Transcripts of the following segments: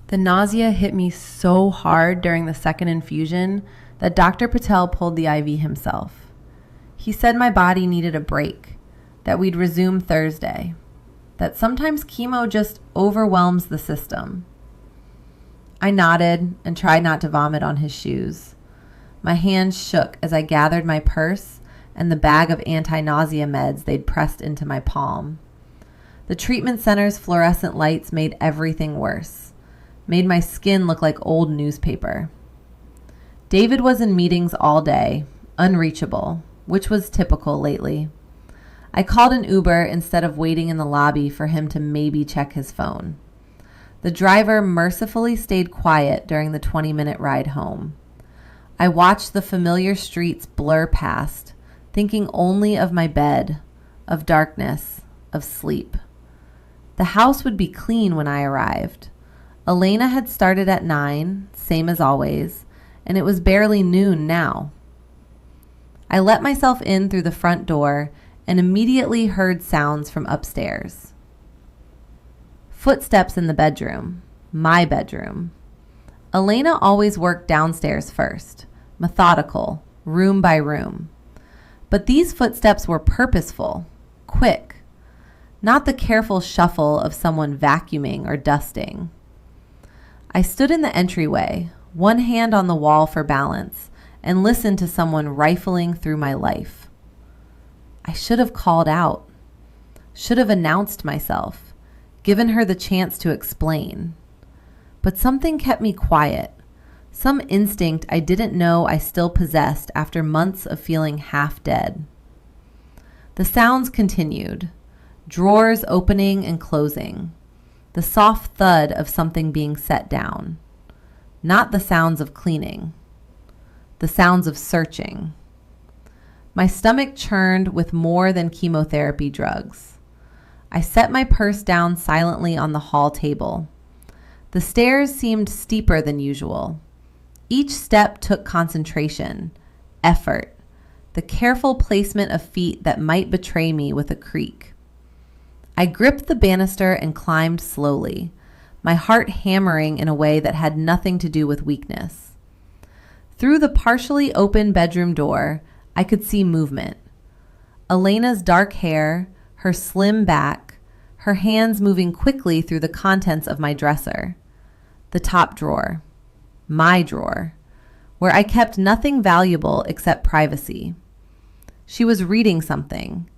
The nausea hit me so hard during the second infusion that Dr. Patel pulled the IV himself. He said my body needed a break, that we'd resume Thursday, that sometimes chemo just overwhelms the system. I nodded and tried not to vomit on his shoes. My hands shook as I gathered my purse and the bag of anti-nausea meds they'd pressed into my palm. The treatment center's fluorescent lights made everything worse, made my skin look like old newspaper. David was in meetings all day, unreachable, which was typical lately. I called an Uber instead of waiting in the lobby for him to maybe check his phone. The driver mercifully stayed quiet during the 20-minute ride home. I watched the familiar streets blur past, thinking only of my bed, of darkness, of sleep. The house would be clean when I arrived. Elena had started at 9, same as always, and it was barely noon now. I let myself in through the front door and immediately heard sounds from upstairs. Footsteps in the bedroom, my bedroom. Elena always worked downstairs first, methodical, room by room. But these footsteps were purposeful, quick, not the careful shuffle of someone vacuuming or dusting. I stood in the entryway, one hand on the wall for balance, and listened to someone rifling through my life. I should have called out, should have announced myself, given her the chance to explain. But something kept me quiet, some instinct I didn't know I still possessed after months of feeling half dead. The sounds continued, drawers opening and closing, the soft thud of something being set down, not the sounds of cleaning, the sounds of searching. My stomach churned with more than chemotherapy drugs. I set my purse down silently on the hall table. The stairs seemed steeper than usual. Each step took concentration, effort, the careful placement of feet that might betray me with a creak. I gripped the banister and climbed slowly, my heart hammering in a way that had nothing to do with weakness. Through the partially open bedroom door, I could see movement. Elena's dark hair, her slim back, her hands moving quickly through the contents of my dresser. The top drawer, my drawer, where I kept nothing valuable except privacy. She was reading something,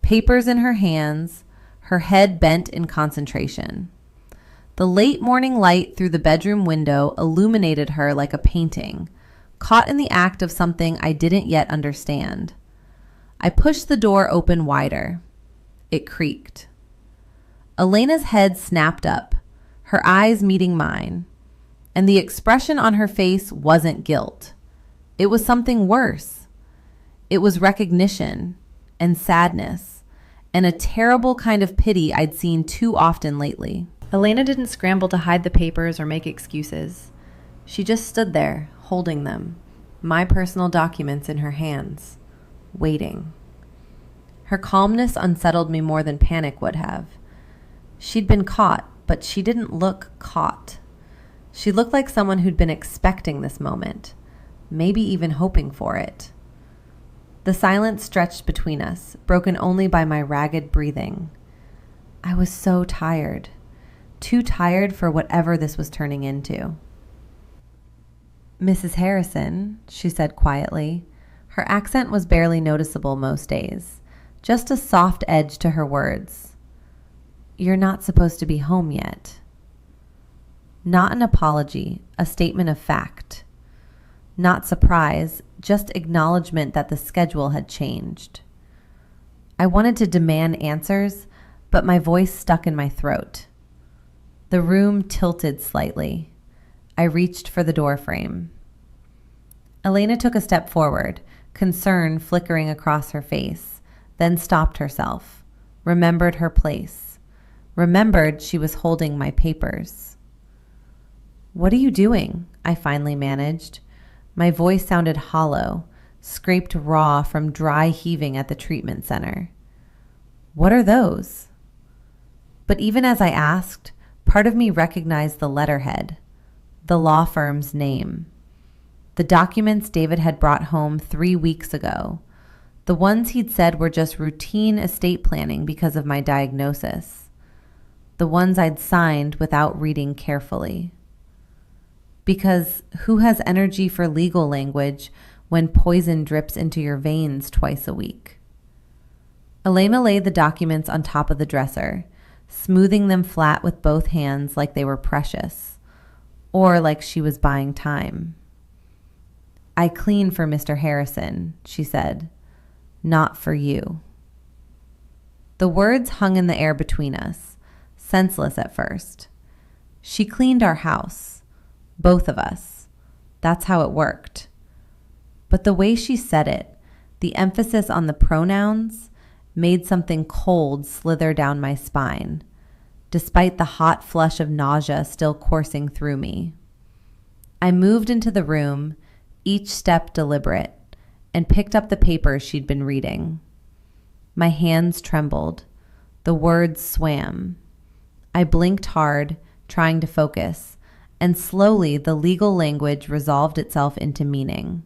papers in her hands, her head bent in concentration. The late morning light through the bedroom window illuminated her like a painting, caught in the act of something I didn't yet understand. I pushed the door open wider. It creaked. Elena's head snapped up, her eyes meeting mine, and the expression on her face wasn't guilt. It was something worse. It was recognition and sadness and a terrible kind of pity I'd seen too often lately. Elena didn't scramble to hide the papers or make excuses. She just stood there, holding them, my personal documents in her hands, waiting. Her calmness unsettled me more than panic would have. She'd been caught, but she didn't look caught. She looked like someone who'd been expecting this moment, maybe even hoping for it. The silence stretched between us, broken only by my ragged breathing. I was so tired, too tired for whatever this was turning into. "Mrs. Harrison," she said quietly. Her accent was barely noticeable most days, just a soft edge to her words. "You're not supposed to be home yet." Not an apology, a statement of fact. Not surprise, just acknowledgement that the schedule had changed. I wanted to demand answers, but my voice stuck in my throat. The room tilted slightly. I reached for the door frame. Elena took a step forward, concern flickering across her face, then stopped herself, remembered her place, remembered she was holding my papers. "What are you doing?" I finally managed. My voice sounded hollow, scraped raw from dry heaving at the treatment center. "What are those?" But even as I asked, Part of me recognized the letterhead, the law firm's name. The documents David had brought home 3 weeks ago, the ones he'd said were just routine estate planning because of my diagnosis, the ones I'd signed without reading carefully. Because who has energy for legal language when poison drips into your veins twice a week? Elena laid the documents on top of the dresser, smoothing them flat with both hands like they were precious, or like she was buying time. "I clean for Mr. Harrison," she said, "not for you." The words hung in the air between us, senseless at first. She cleaned our house, both of us. That's how it worked. But the way she said it, the emphasis on the pronouns, made something cold slither down my spine, despite the hot flush of nausea still coursing through me. I moved into the room, each step deliberate, and picked up the papers she'd been reading. My hands trembled. The words swam. I blinked hard, trying to focus, and slowly the legal language resolved itself into meaning.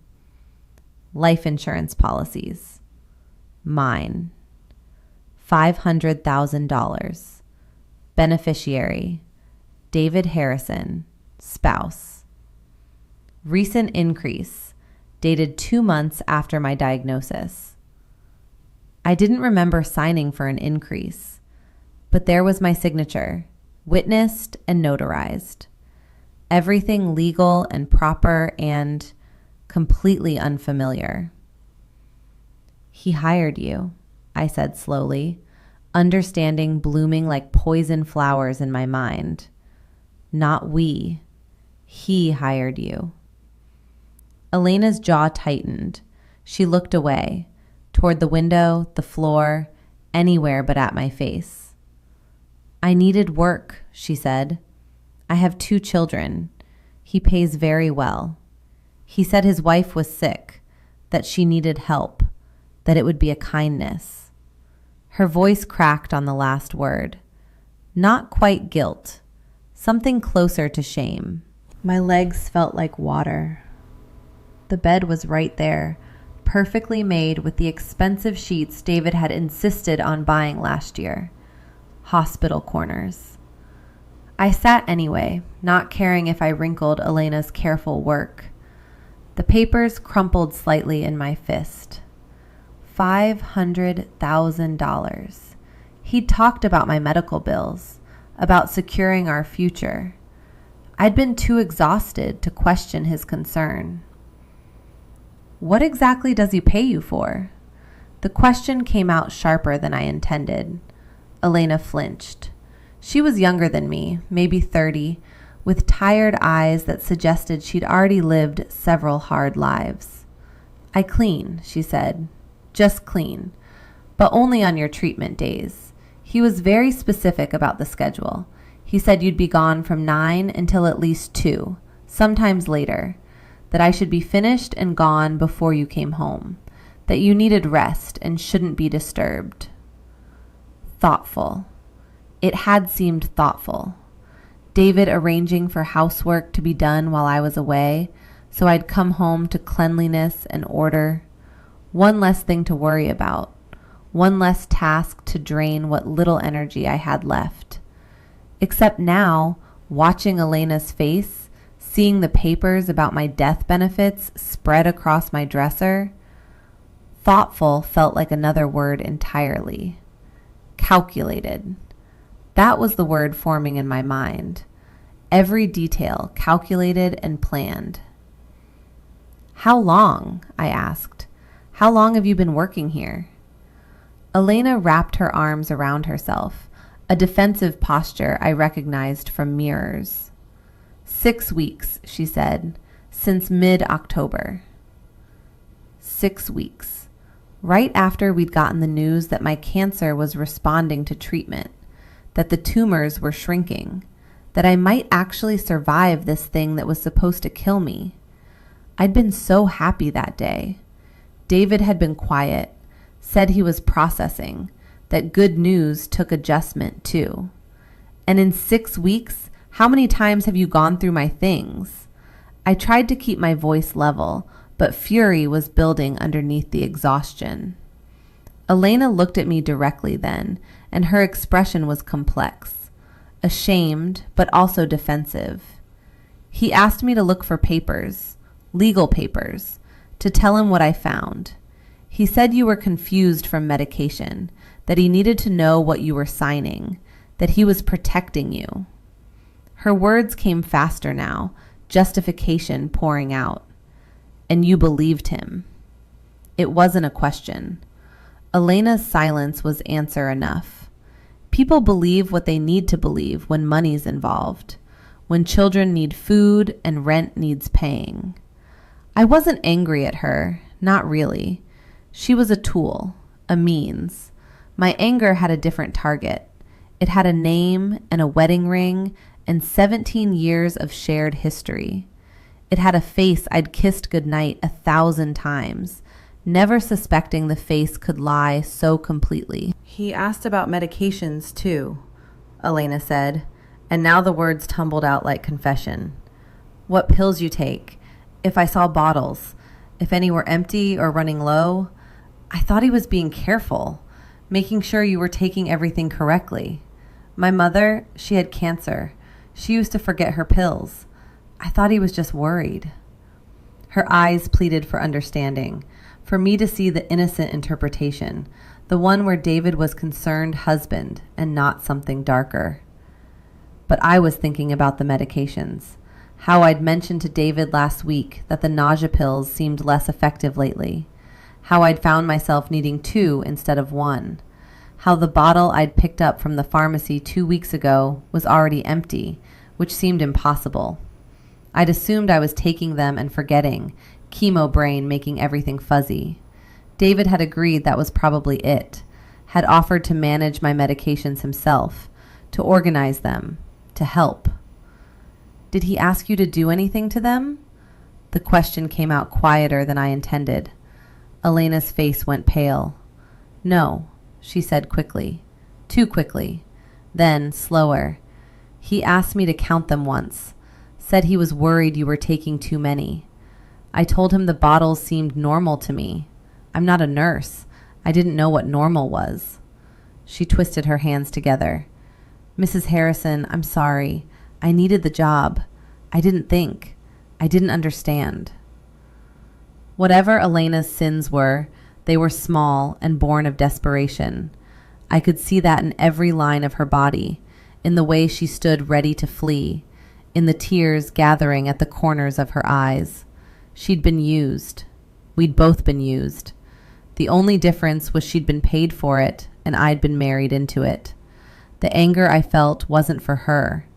Life insurance policies. Mine. $500,000. Beneficiary. David Harrison. Spouse. Recent increase. Dated 2 months after my diagnosis. I didn't remember signing for an increase, but there was my signature, witnessed and notarized. Everything legal and proper and completely unfamiliar. "He hired you," I said slowly, understanding blooming like poison flowers in my mind. "Not we. He hired you." Elena's jaw tightened. She looked away, toward the window, the floor, anywhere but at my face. "I needed work," she said. "I have 2 children. He pays very well. He said his wife was sick, that she needed help, that it would be a kindness." Her voice cracked on the last word. Not quite guilt, something closer to shame. My legs felt like water. The bed was right there, perfectly made with the expensive sheets David had insisted on buying last year. Hospital corners. I sat anyway, not caring if I wrinkled Elena's careful work. The papers crumpled slightly in my fist. $500,000. He'd talked about my medical bills, about securing our future. I'd been too exhausted to question his concern. "What exactly does he pay you for?" The question came out sharper than I intended. Elena flinched. She was younger than me, maybe 30, with tired eyes that suggested she'd already lived several hard lives. "I clean," she said. "Just clean, but only on your treatment days." He was very specific about the schedule. He said you'd be gone from 9 until at least 2, sometimes later, that I should be finished and gone before you came home, that you needed rest and shouldn't be disturbed. Thoughtful. It had seemed thoughtful. David arranging for housework to be done while I was away, so I'd come home to cleanliness and order. One less thing to worry about, one less task to drain what little energy I had left. Except now, watching Elena's face, seeing the papers about my death benefits spread across my dresser, thoughtful felt like another word entirely. Calculated. That was the word forming in my mind. Every detail calculated and planned. "How long?" I asked. "How long have you been working here?" Elena wrapped her arms around herself, a defensive posture I recognized from mirrors. 6 weeks, she said, since mid-October. 6 weeks. Right after we'd gotten the news that my cancer was responding to treatment, that the tumors were shrinking, that I might actually survive this thing that was supposed to kill me. I'd been so happy that day. David had been quiet, said he was processing, that good news took adjustment too. And in 6 weeks, how many times have you gone through my things? I tried to keep my voice level, but fury was building underneath the exhaustion. Elena looked at me directly then, and her expression was complex, ashamed, but also defensive. He asked me to look for papers, legal papers, to tell him what I found. He said you were confused from medication, that he needed to know what you were signing, that he was protecting you. Her words came faster now, justification pouring out. And you believed him. It wasn't a question. Elena's silence was answer enough. People believe what they need to believe when money's involved, when children need food and rent needs paying. I wasn't angry at her, not really. She was a tool, a means. My anger had a different target. It had a name and a wedding ring and 17 years of shared history. It had a face I'd kissed goodnight 1,000 times, never suspecting the face could lie so completely. He asked about medications, too, Elena said, and now the words tumbled out like confession. What pills you take, if I saw bottles, if any were empty or running low. I thought he was being careful, making sure you were taking everything correctly. My mother, she had cancer. She used to forget her pills. I thought he was just worried. Her eyes pleaded for understanding, for me to see the innocent interpretation, the one where David was concerned husband and not something darker. But I was thinking about the medications, how I'd mentioned to David last week that the nausea pills seemed less effective lately, how I'd found myself needing 2 instead of 1, how the bottle I'd picked up from the pharmacy 2 weeks ago was already empty, which seemed impossible. I'd assumed I was taking them and forgetting, chemo brain making everything fuzzy. David had agreed that was probably it, had offered to manage my medications himself, to organize them, to help. Did he ask you to do anything to them? The question came out quieter than I intended. Elena's face went pale. No, she said quickly, too quickly. Then, slower. He asked me to count them once, said he was worried you were taking too many. I told him the bottles seemed normal to me. I'm not a nurse. I didn't know what normal was. She twisted her hands together. Mrs. Harrison, I'm sorry. I needed the job. I didn't think. I didn't understand. Whatever Elena's sins were, they were small and born of desperation. I could see that in every line of her body, in the way she stood ready to flee, in the tears gathering at the corners of her eyes. She'd been used. We'd both been used. The only difference was she'd been paid for it, and I'd been married into it. The anger I felt wasn't for her.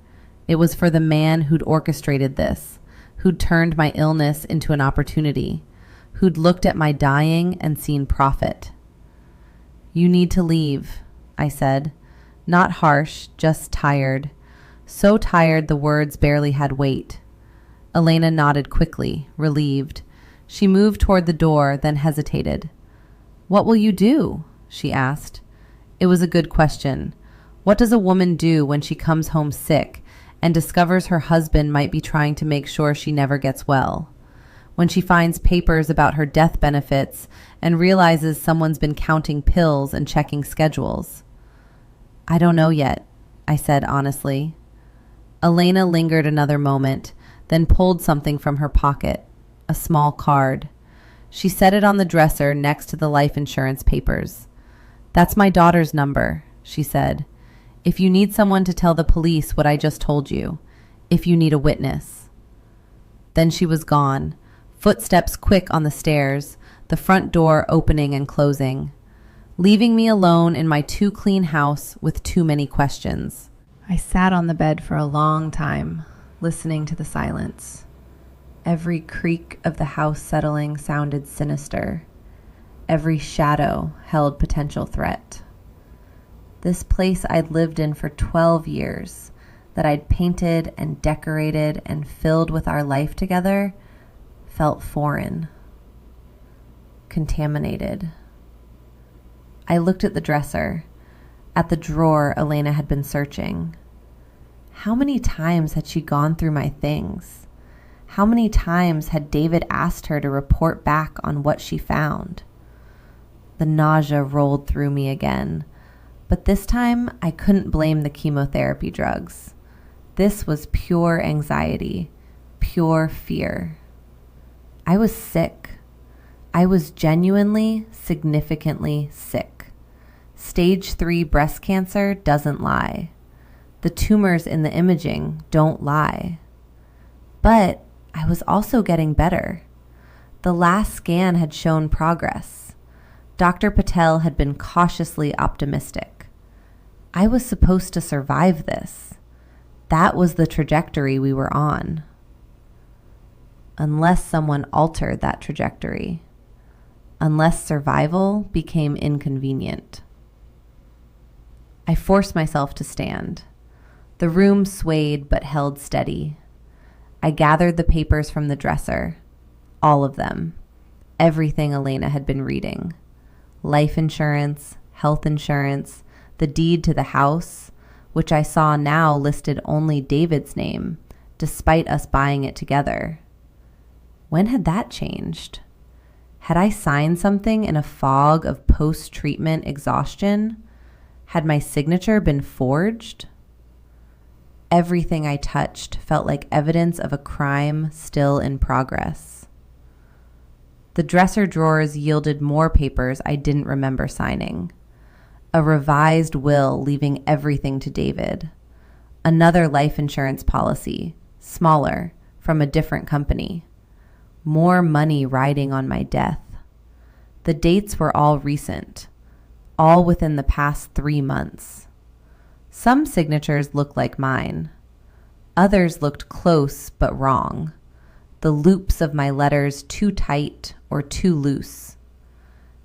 It was for the man who'd orchestrated this, who'd turned my illness into an opportunity, who'd looked at my dying and seen profit. You need to leave, I said. Not harsh, just tired. So tired the words barely had weight. Elena nodded quickly, relieved. She moved toward the door, then hesitated. What will you do? She asked. It was a good question. What does a woman do when she comes home sick and discovers her husband might be trying to make sure she never gets well? When she finds papers about her death benefits and realizes someone's been counting pills and checking schedules? I don't know yet, I said honestly. Elena lingered another moment, then pulled something from her pocket, a small card. She set it on the dresser next to the life insurance papers. That's my daughter's number, she said. If you need someone to tell the police what I just told you, if you need a witness. Then she was gone, footsteps quick on the stairs, the front door opening and closing, leaving me alone in my too clean house with too many questions. I sat on the bed for a long time, listening to the silence. Every creak of the house settling sounded sinister. Every shadow held potential threat. This place I'd lived in for 12 years, that I'd painted and decorated and filled with our life together, felt foreign, contaminated. I looked at the dresser, at the drawer Elena had been searching. How many times had she gone through my things? How many times had David asked her to report back on what she found? The nausea rolled through me again, but this time I couldn't blame the chemotherapy drugs. This was pure anxiety, pure fear. I was sick. I was genuinely, significantly sick. Stage 3 breast cancer doesn't lie. The tumors in the imaging don't lie. But I was also getting better. The last scan had shown progress. Dr. Patel had been cautiously optimistic. I was supposed to survive this. That was the trajectory we were on. Unless someone altered that trajectory. Unless survival became inconvenient. I forced myself to stand. The room swayed but held steady. I gathered the papers from the dresser. All of them. Everything Elena had been reading. Life insurance, health insurance, the deed to the house, which I saw now listed only David's name, despite us buying it together. When had that changed? Had I signed something in a fog of post-treatment exhaustion? Had my signature been forged? Everything I touched felt like evidence of a crime still in progress. The dresser drawers yielded more papers I didn't remember signing. A revised will leaving everything to David. Another life insurance policy, smaller, from a different company. More money riding on my death. The dates were all recent, all within the past 3 months. Some signatures looked like mine. Others looked close but wrong. The loops of my letters too tight or too loose.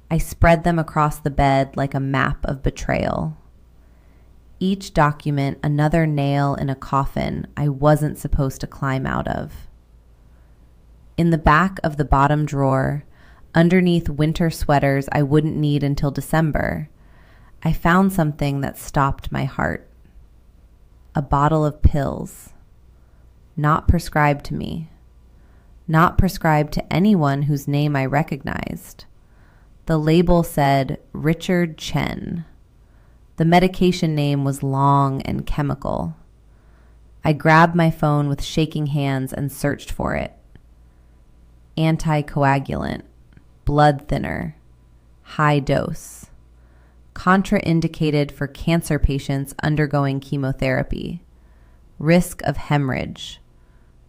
I spread them across the bed like a map of betrayal. Each document another nail in a coffin I wasn't supposed to climb out of. In the back of the bottom drawer, underneath winter sweaters I wouldn't need until December, I found something that stopped my heart. A bottle of pills. Not prescribed to me. Not prescribed to anyone whose name I recognized. The label said Richard Chen. The medication name was long and chemical. I grabbed my phone with shaking hands and searched for it. Anticoagulant, blood thinner, high dose. Contraindicated for cancer patients undergoing chemotherapy. Risk of hemorrhage.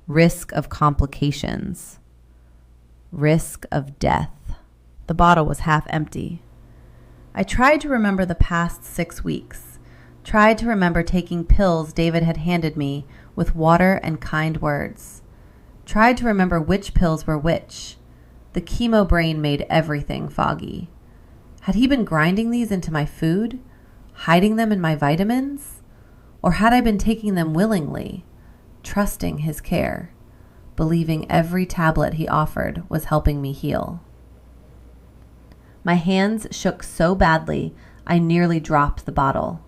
Risk of complications. Risk of death. The bottle was half empty. I tried to remember the past 6 weeks. Tried to remember taking pills David had handed me with water and kind words. Tried to remember which pills were which. The chemo brain made everything foggy. Had he been grinding these into my food? Hiding them in my vitamins? Or had I been taking them willingly? Trusting his care, believing every tablet he offered was helping me heal. My hands shook so badly, I nearly dropped the bottle.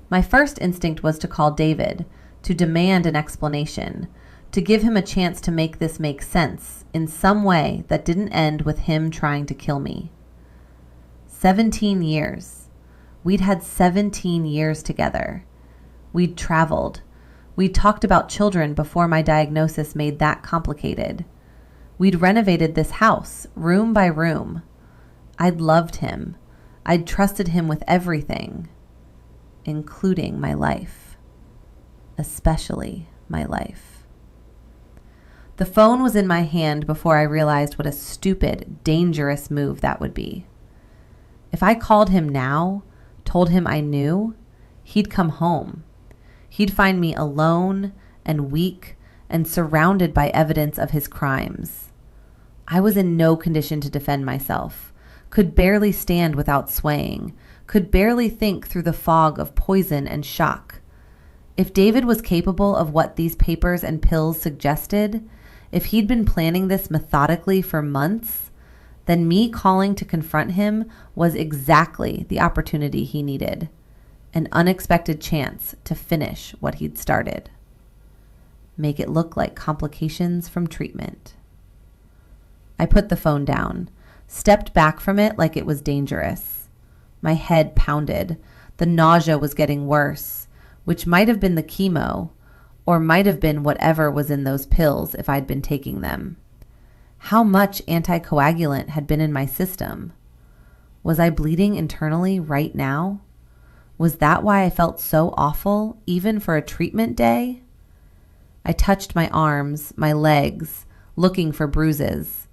My first instinct was to call David, to demand an explanation, to give him a chance to make this make sense in some way that didn't end with him trying to kill me. 17 years. We'd had 17 years together. We'd traveled. We'd talked about children before my diagnosis made that complicated. We'd renovated this house, room by room. I'd loved him. I'd trusted him with everything, including my life. Especially my life. The phone was in my hand before I realized what a stupid, dangerous move that would be. If I called him now, told him I knew, he'd come home. He'd find me alone and weak and surrounded by evidence of his crimes. I was in no condition to defend myself, could barely stand without swaying, could barely think through the fog of poison and shock. If David was capable of what these papers and pills suggested, if he'd been planning this methodically for months, then me calling to confront him was exactly the opportunity he needed. an unexpected chance to finish what he'd started. Make it look like complications from treatment. I put the phone down, stepped back from it like it was dangerous. My head pounded. The nausea was getting worse, which might have been the chemo, or might have been whatever was in those pills if I'd been taking them. How much anticoagulant had been in my system? Was I bleeding internally right now? Was that why I felt so awful, even for a treatment day? I touched my arms, my legs, looking for bruises.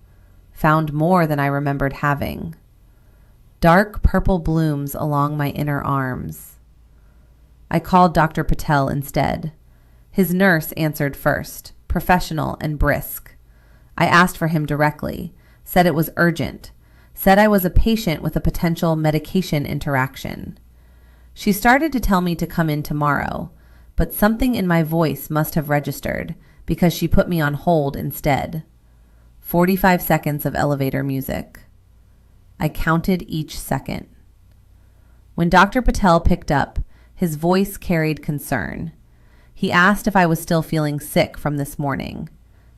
Found more than I remembered having. Dark purple blooms along my inner arms. I called Dr. Patel instead. His nurse answered first, professional and brisk. I asked for him directly, said it was urgent, said I was a patient with a potential medication interaction. She started to tell me to come in tomorrow, but something in my voice must have registered because she put me on hold instead. 45 seconds of elevator music. I counted each second. When Dr. Patel picked up, his voice carried concern. He asked if I was still feeling sick from this morning.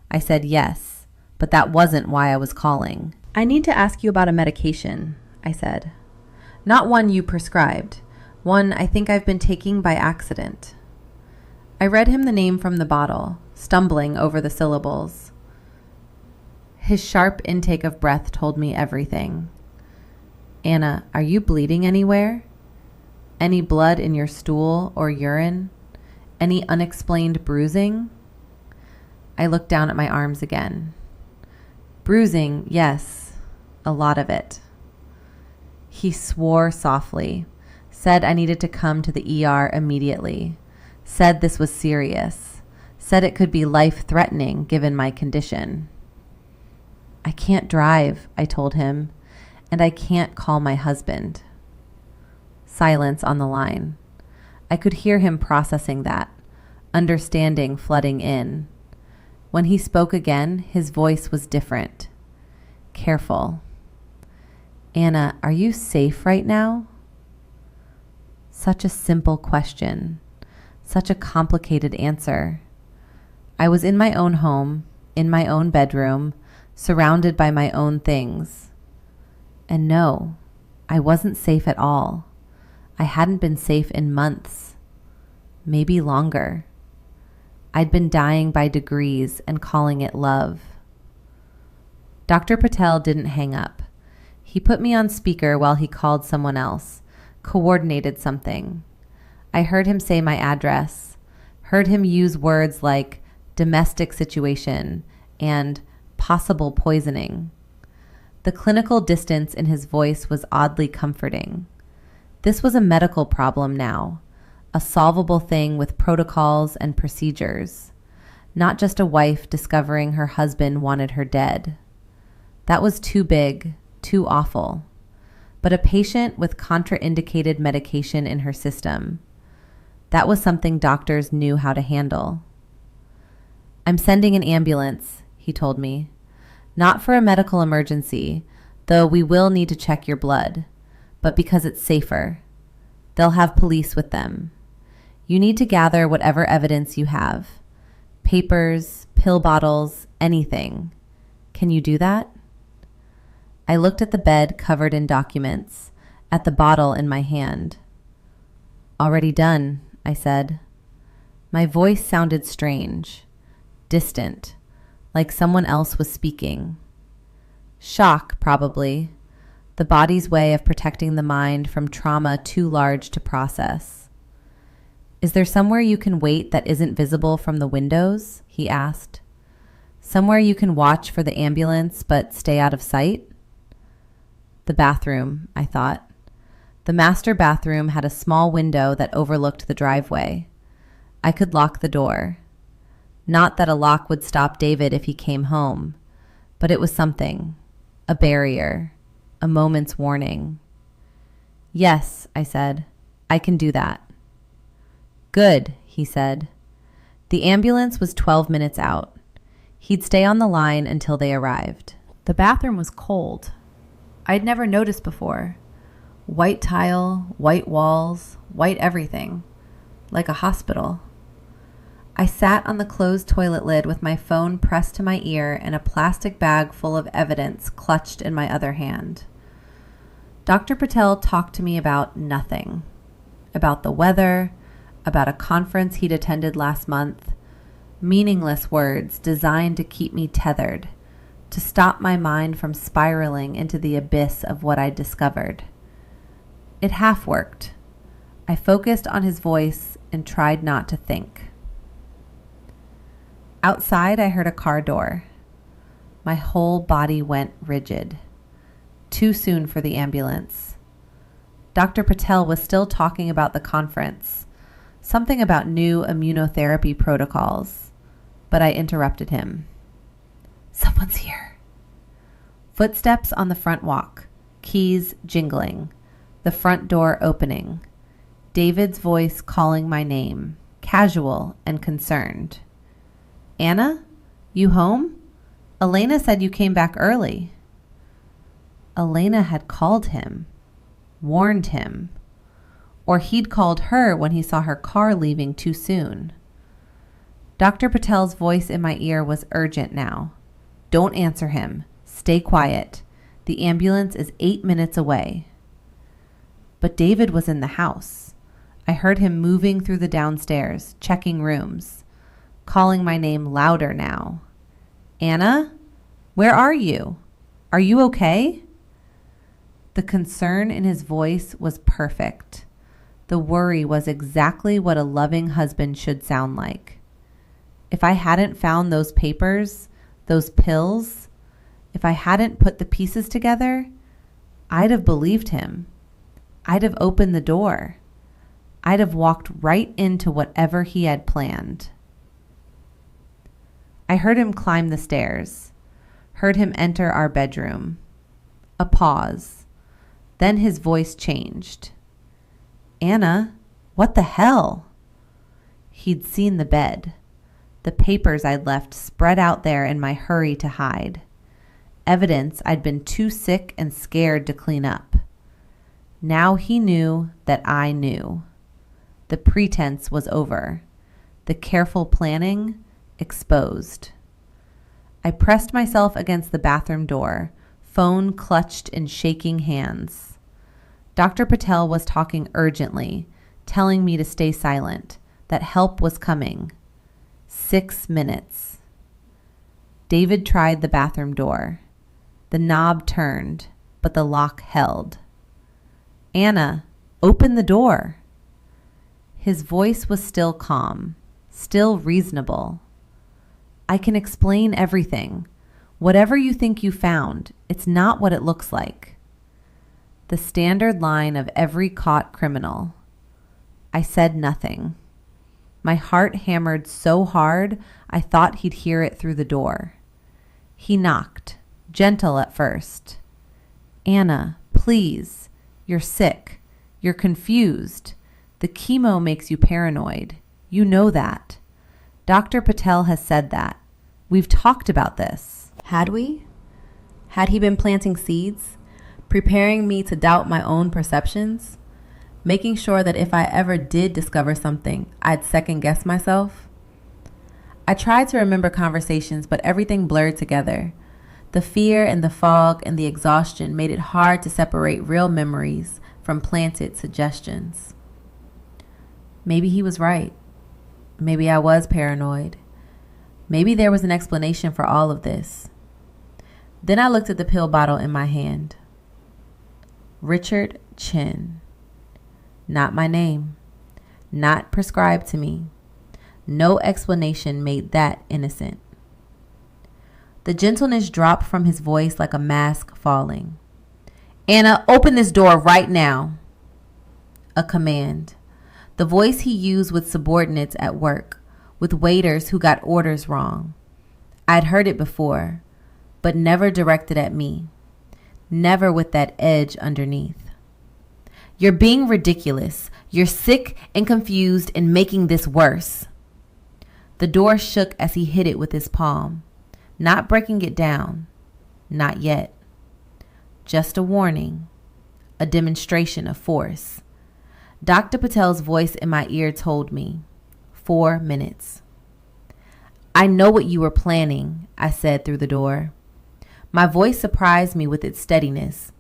I said yes, but that wasn't why I was calling. I need to ask you about a medication, I said. Not one you prescribed. One I think I've been taking by accident. I read him the name from the bottle, stumbling over the syllables. His sharp intake of breath told me everything. Anna, are you bleeding anywhere? Any blood in your stool or urine? Any unexplained bruising? I looked down at my arms again. Bruising, yes, a lot of it. He swore softly, said I needed to come to the ER immediately, said this was serious, said it could be life-threatening given my condition. I can't drive, I told him, and I can't call my husband. Silence on the line. I could hear him processing that, understanding flooding in. When he spoke again, his voice was different. Careful. Anna, are you safe right now? Such a simple question. Such a complicated answer. I was in my own home, in my own bedroom, surrounded by my own things. And no, I wasn't safe at all. I hadn't been safe in months, maybe longer. I'd been dying by degrees and calling it love. Dr. Patel didn't hang up. He put me on speaker while he called someone else, coordinated something. I heard him say my address, heard him use words like domestic situation and possible poisoning. The clinical distance in his voice was oddly comforting. This was a medical problem now, a solvable thing with protocols and procedures, not just a wife discovering her husband wanted her dead. That was too big, too awful. But a patient with contraindicated medication in her system, that was something doctors knew how to handle. I'm sending an ambulance, he told me. Not for a medical emergency, though we will need to check your blood, but because it's safer. They'll have police with them. You need to gather whatever evidence you have. Papers, pill bottles, anything. Can you do that? I looked at the bed covered in documents, at the bottle in my hand. Already done, I said. My voice sounded strange, distant, like someone else was speaking. Shock, probably. The body's way of protecting the mind from trauma too large to process. Is there somewhere you can wait that isn't visible from the windows? He asked. Somewhere you can watch for the ambulance but stay out of sight? The bathroom, I thought. The master bathroom had a small window that overlooked the driveway. I could lock the door. Not that a lock would stop David if he came home, but it was something, a barrier, a moment's warning. Yes, I said, I can do that. Good, he said. The ambulance was 12 minutes out. He'd stay on the line until they arrived. The bathroom was cold. I'd never noticed before. White tile, white walls, white everything, like a hospital. I sat on the closed toilet lid with my phone pressed to my ear and a plastic bag full of evidence clutched in my other hand. Dr. Patel talked to me about nothing. About the weather, about a conference he'd attended last month. Meaningless words designed to keep me tethered, to stop my mind from spiraling into the abyss of what I'd discovered. It half worked. I focused on his voice and tried not to think. Outside, I heard a car door. My whole body went rigid. Too soon for the ambulance. Dr. Patel was still talking about the conference, something about new immunotherapy protocols, but I interrupted him. Someone's here. Footsteps on the front walk, keys jingling, the front door opening, David's voice calling my name, casual and concerned. Anna, you home? Elena said you came back early. Elena had called him, warned him, or he'd called her when he saw her car leaving too soon. Dr. Patel's voice in my ear was urgent now. Don't answer him. Stay quiet. The ambulance is 8 minutes away. But David was in the house. I heard him moving through the downstairs, checking rooms, calling my name louder now. Anna, where are you? Are you okay? The concern in his voice was perfect. The worry was exactly what a loving husband should sound like. If I hadn't found those papers, those pills, if I hadn't put the pieces together, I'd have believed him. I'd have opened the door. I'd have walked right into whatever he had planned. I heard him climb the stairs, heard him enter our bedroom. A pause. Then his voice changed. Anna, what the hell? He'd seen the bed, the papers I'd left spread out there in my hurry to hide, evidence I'd been too sick and scared to clean up. Now he knew that I knew. The pretense was over. The careful planning exposed. I pressed myself against the bathroom door, phone clutched in shaking hands. Dr. Patel was talking urgently, telling me to stay silent, that help was coming. 6 minutes. David tried the bathroom door. The knob turned, but the lock held. Anna, open the door. His voice was still calm, still reasonable. I can explain everything. Whatever you think you found, it's not what it looks like. The standard line of every caught criminal. I said nothing. My heart hammered so hard, I thought he'd hear it through the door. He knocked, gentle at first. Anna, please. You're sick. You're confused. The chemo makes you paranoid. You know that. Dr. Patel has said that. We've talked about this. Had we? Had he been planting seeds? Preparing me to doubt my own perceptions? Making sure that if I ever did discover something, I'd second guess myself? I tried to remember conversations, but everything blurred together. The fear and the fog and the exhaustion made it hard to separate real memories from planted suggestions. Maybe he was right. Maybe I was paranoid. Maybe there was an explanation for all of this. Then I looked at the pill bottle in my hand. Richard Chin. Not my name. Not prescribed to me. No explanation made that innocent. The gentleness dropped from his voice like a mask falling. Anna, open this door right now. A command. The voice he used with subordinates at work, with waiters who got orders wrong. I'd heard it before, but never directed at me. Never with that edge underneath. You're being ridiculous. You're sick and confused and making this worse. The door shook as he hit it with his palm, not breaking it down. Not yet. Just a warning. a demonstration of force. Dr. Patel's voice in my ear told me, 4 minutes. I know what you were planning, I said through the door. My voice surprised me with its steadiness.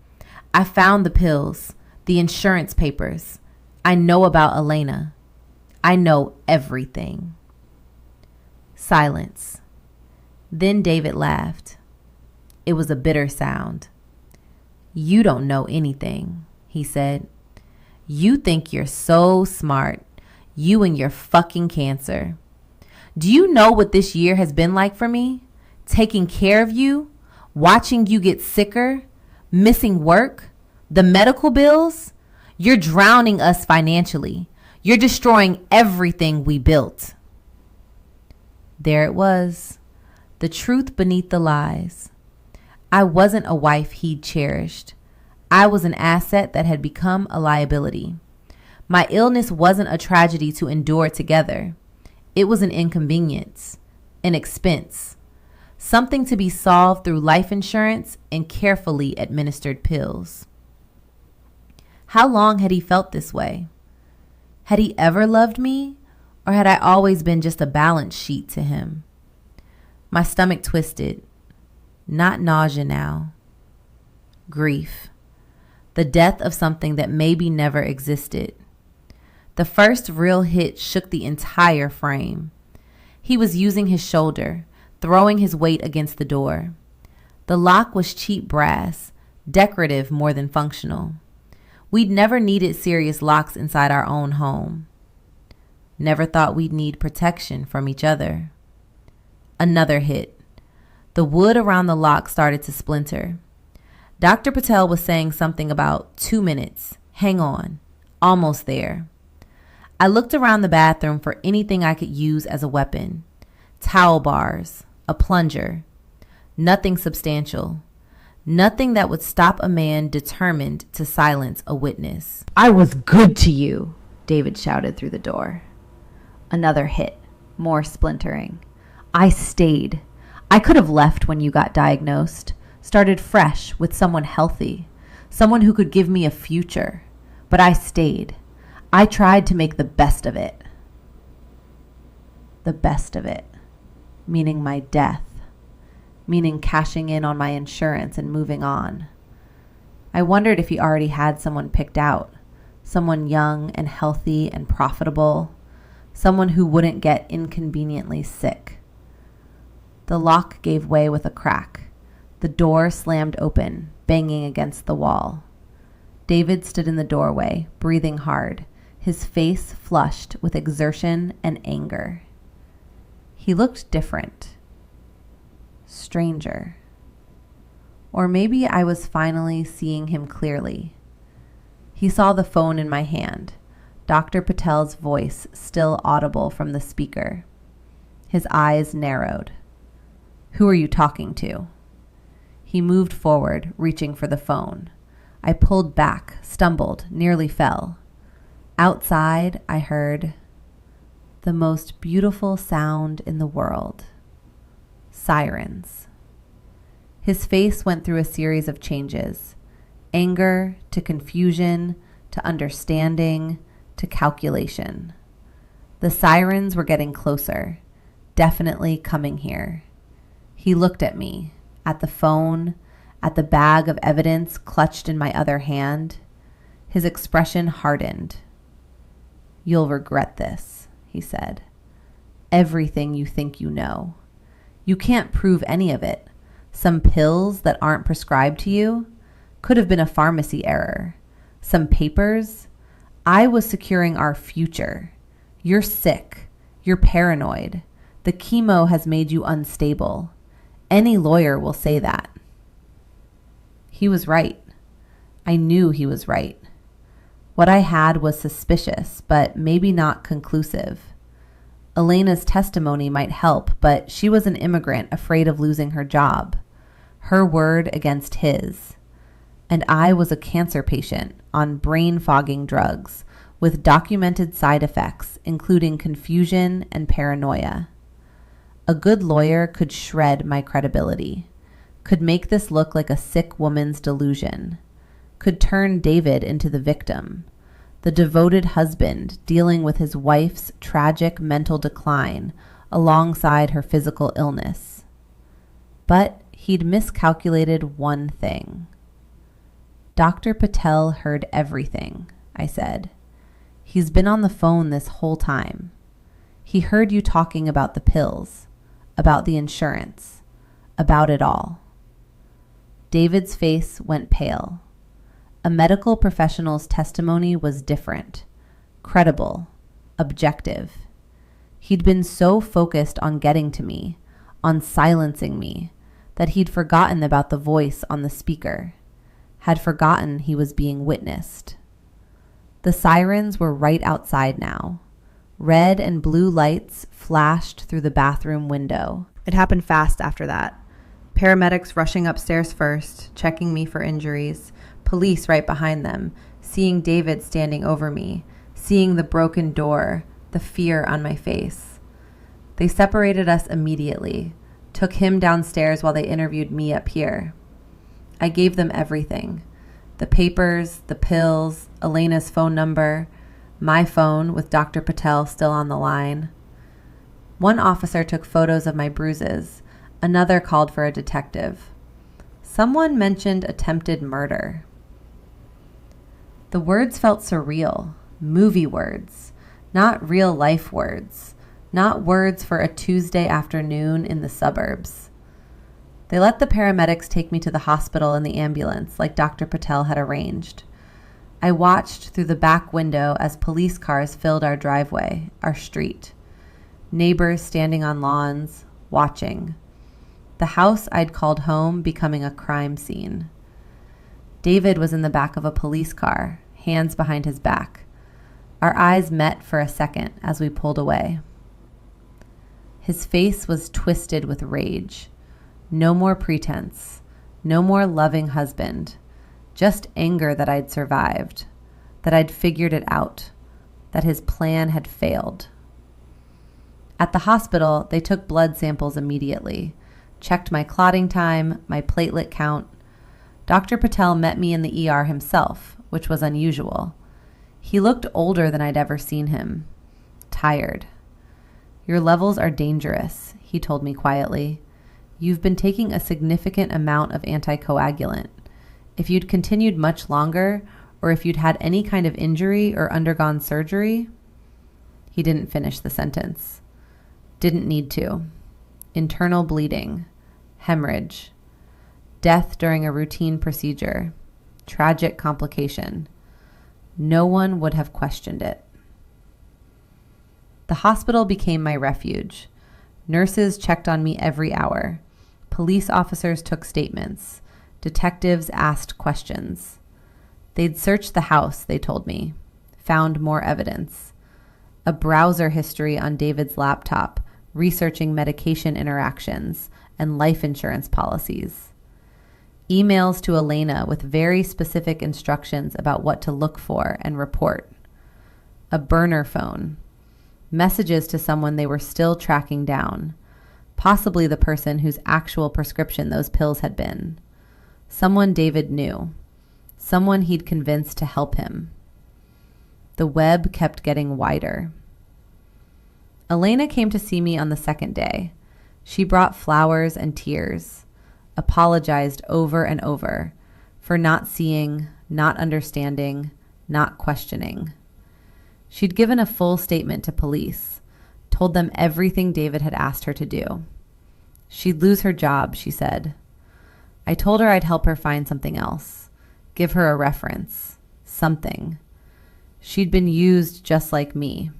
I found the pills, the insurance papers. I know about Elena. I know everything. Silence. Then David laughed. It was a bitter sound. You don't know anything, he said. You think you're so smart. You and your fucking cancer. Do you know what this year has been like for me? Taking care of you, watching you get sicker, missing work, the medical bills. You're drowning us financially. You're destroying everything we built. There it was, the truth beneath the lies. I wasn't a wife he'd cherished. I was an asset that had become a liability. My illness wasn't a tragedy to endure together. It was an inconvenience, an expense, something to be solved through life insurance and carefully administered pills. How long had he felt this way? Had he ever loved me, or had I always been just a balance sheet to him? My stomach twisted. Not nausea now. Grief. The death of something that maybe never existed. The first real hit shook the entire frame. He was using his shoulder, throwing his weight against the door. The lock was cheap brass, decorative more than functional. We'd never needed serious locks inside our own home. Never thought we'd need protection from each other. Another hit. The wood around the lock started to splinter. Dr. Patel was saying something about 2 minutes. Hang on. Almost there. I looked around the bathroom for anything I could use as a weapon. Towel bars, a plunger. Nothing substantial. Nothing that would stop a man determined to silence a witness. I was good to you, David shouted through the door. Another hit, more splintering. I stayed. I could have left when you got diagnosed, started fresh with someone healthy, someone who could give me a future. But I stayed. I tried to make the best of it. The best of it, meaning my death, meaning cashing in on my insurance and moving on. I wondered if he already had someone picked out, someone young and healthy and profitable, someone who wouldn't get inconveniently sick. The lock gave way with a crack. The door slammed open, banging against the wall. David stood in the doorway, breathing hard, his face flushed with exertion and anger. He looked different. Stranger. Or maybe I was finally seeing him clearly. He saw the phone in my hand, Dr. Patel's voice still audible from the speaker. His eyes narrowed. Who are you talking to? He moved forward, reaching for the phone. I pulled back, stumbled, nearly fell. Outside, I heard the most beautiful sound in the world. Sirens. His face went through a series of changes. Anger to confusion to understanding to calculation. The sirens were getting closer, definitely coming here. He looked at me, at the phone, at the bag of evidence clutched in my other hand. His expression hardened. You'll regret this, he said. Everything you think you know. You can't prove any of it. Some pills that aren't prescribed to you could have been a pharmacy error. Some papers. I was securing our future. You're sick. You're paranoid. The chemo has made you unstable. Any lawyer will say that. He was right. I knew he was right. What I had was suspicious, but maybe not conclusive. Elena's testimony might help, but she was an immigrant afraid of losing her job. Her word against his. And I was a cancer patient on brain-fogging drugs with documented side effects, including confusion and paranoia. A good lawyer could shred my credibility, could make this look like a sick woman's delusion. could turn David into the victim, the devoted husband dealing with his wife's tragic mental decline alongside her physical illness. But he'd miscalculated one thing. Dr. Patel heard everything, I said. He's been on the phone this whole time. He heard you talking about the pills, about the insurance, about it all. David's face went pale. A medical professional's testimony was different, credible, objective. He'd been so focused on getting to me, on silencing me, that he'd forgotten about the voice on the speaker, had forgotten he was being witnessed. The sirens were right outside now. Red and blue lights flashed through the bathroom window. It happened fast after that. Paramedics rushing upstairs first, checking me for injuries, police right behind them, seeing David standing over me, seeing the broken door, the fear on my face. They separated us immediately, took him downstairs while they interviewed me up here. I gave them everything. The papers, the pills, Elena's phone number, my phone with Dr. Patel still on the line. One officer took photos of my bruises. Another called for a detective. Someone mentioned attempted murder. The words felt surreal, movie words, not real life words, not words for a Tuesday afternoon in the suburbs. They let the paramedics take me to the hospital in the ambulance like Dr. Patel had arranged. I watched through the back window as police cars filled our driveway, our street. Neighbors standing on lawns, watching. The house I'd called home becoming a crime scene. David was in the back of a police car, hands behind his back. Our eyes met for a second as we pulled away. His face was twisted with rage. No more pretense. No more loving husband. Just anger that I'd survived, that I'd figured it out, that his plan had failed. At the hospital, they took blood samples immediately, checked my clotting time, my platelet count. Dr. Patel met me in the ER himself, which was unusual. He looked older than I'd ever seen him, tired. "Your levels are dangerous," he told me quietly. "You've been taking a significant amount of anticoagulant. If you'd continued much longer, or if you'd had any kind of injury or undergone surgery..." He didn't finish the sentence. Didn't need to. Internal bleeding, hemorrhage, death during a routine procedure, tragic complication. No one would have questioned it. The hospital became my refuge. Nurses checked on me every hour. Police officers took statements. Detectives asked questions. They'd searched the house, they told me. Found more evidence. A browser history on David's laptop, researching medication interactions and life insurance policies. Emails to Elena with very specific instructions about what to look for and report. A burner phone. Messages to someone they were still tracking down, possibly the person whose actual prescription those pills had been. Someone David knew. Someone he'd convinced to help him. The web kept getting wider. Elena came to see me on the second day. She brought flowers and tears, apologized over and over for not seeing, not understanding, not questioning. She'd given a full statement to police, told them everything David had asked her to do. She'd lose her job, she said. I told her I'd help her find something else, give her a reference, something. She'd been used just like me.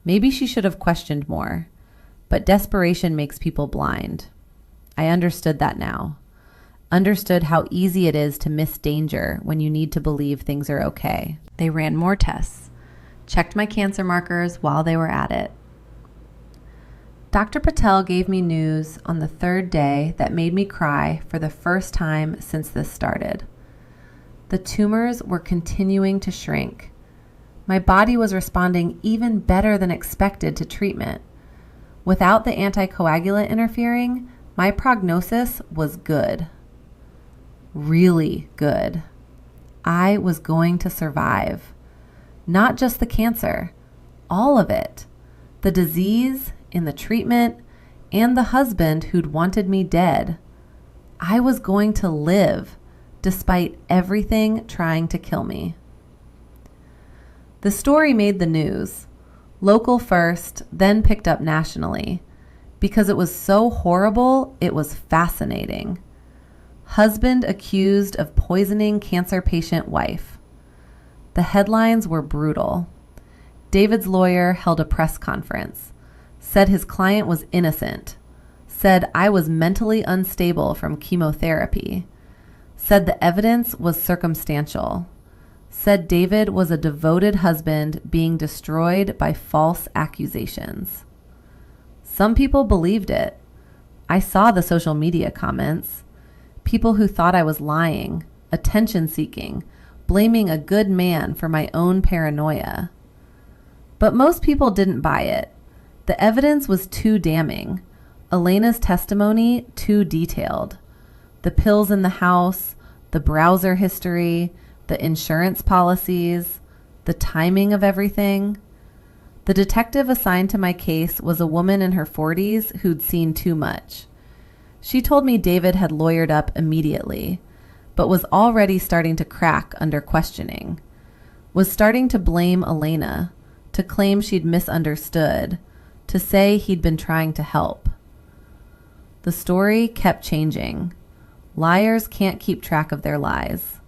Maybe she should have questioned more, but desperation makes people blind. I understood that now. Understood how easy it is to miss danger when you need to believe things are okay. They ran more tests, checked my cancer markers while they were at it. Dr. Patel gave me news on the third day that made me cry for the first time since this started. The tumors were continuing to shrink. My body was responding even better than expected to treatment. Without the anticoagulant interfering, my prognosis was good. Really good. I was going to survive. Not just the cancer, all of it. The disease, in the treatment, and the husband who'd wanted me dead. I was going to live, despite everything trying to kill me. The story made the news, local first, then picked up nationally. Because it was so horrible, it was fascinating. Husband accused of poisoning cancer patient wife. The headlines were brutal. David's lawyer held a press conference, said his client was innocent, said I was mentally unstable from chemotherapy, said the evidence was circumstantial, said David was a devoted husband being destroyed by false accusations. Some people believed it. I saw the social media comments. People who thought I was lying, attention-seeking, blaming a good man for my own paranoia. But most people didn't buy it. The evidence was too damning. Elena's testimony too detailed. The pills in the house, the browser history, the insurance policies, the timing of everything. The detective assigned to my case was a woman in her 40s who'd seen too much. She told me David had lawyered up immediately, but was already starting to crack under questioning, was starting to blame Elena, to claim she'd misunderstood, to say he'd been trying to help. The story kept changing. Liars can't keep track of their lies.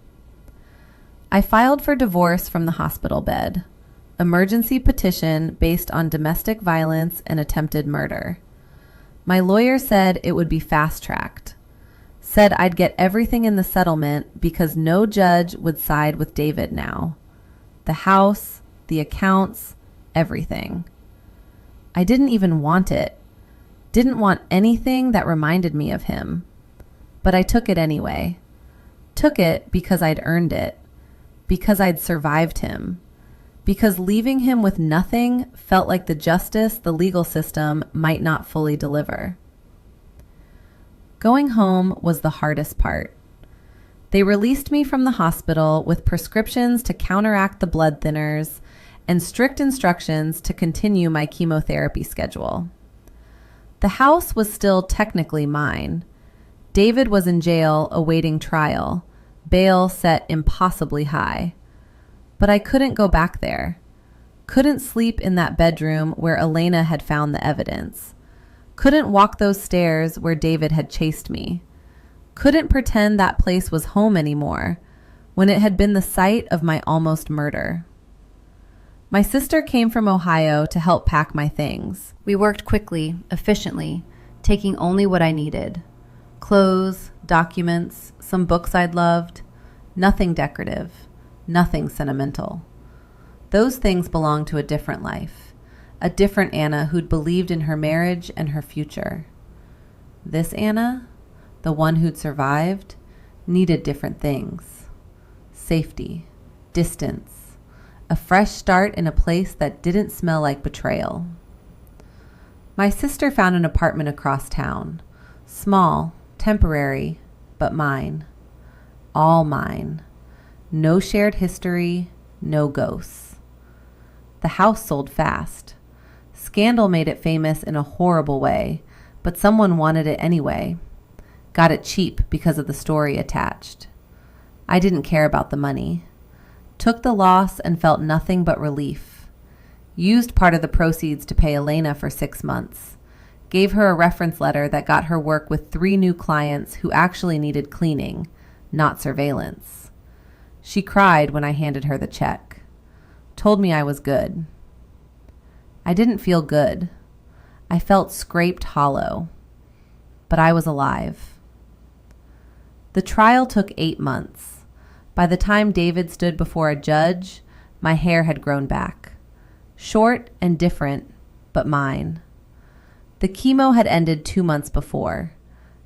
I filed for divorce from the hospital bed. Emergency petition based on domestic violence and attempted murder. My lawyer said it would be fast-tracked. Said I'd get everything in the settlement because no judge would side with David now. The house, the accounts, everything. I didn't even want it. Didn't want anything that reminded me of him. But I took it anyway. Took it because I'd earned it. Because I'd survived him. Because leaving him with nothing felt like the justice the legal system might not fully deliver. Going home was the hardest part. They released me from the hospital with prescriptions to counteract the blood thinners and strict instructions to continue my chemotherapy schedule. The house was still technically mine. David was in jail awaiting trial, bail set impossibly high. But I couldn't go back there. Couldn't sleep in that bedroom where Elena had found the evidence. Couldn't walk those stairs where David had chased me. Couldn't pretend that place was home anymore when it had been the site of my almost murder. My sister came from Ohio to help pack my things. We worked quickly, efficiently, taking only what I needed. Clothes, documents, some books I'd loved. Nothing decorative. Nothing sentimental. Those things belonged to a different life, a different Anna who'd believed in her marriage and her future. This Anna, the one who'd survived, needed different things. Safety, distance, a fresh start in a place that didn't smell like betrayal. My sister found an apartment across town, small, temporary, but mine. All mine. No shared history, no ghosts. The house sold fast. Scandal made it famous in a horrible way, but someone wanted it anyway. Got it cheap because of the story attached. I didn't care about the money. Took the loss and felt nothing but relief. Used part of the proceeds to pay Elena for 6 months. Gave her a reference letter that got her work with 3 new clients who actually needed cleaning, not surveillance. She cried when I handed her the check. Told me I was good. I didn't feel good. I felt scraped hollow. But I was alive. The trial took 8 months. By the time David stood before a judge, my hair had grown back. Short and different, but mine. The chemo had ended 2 months before.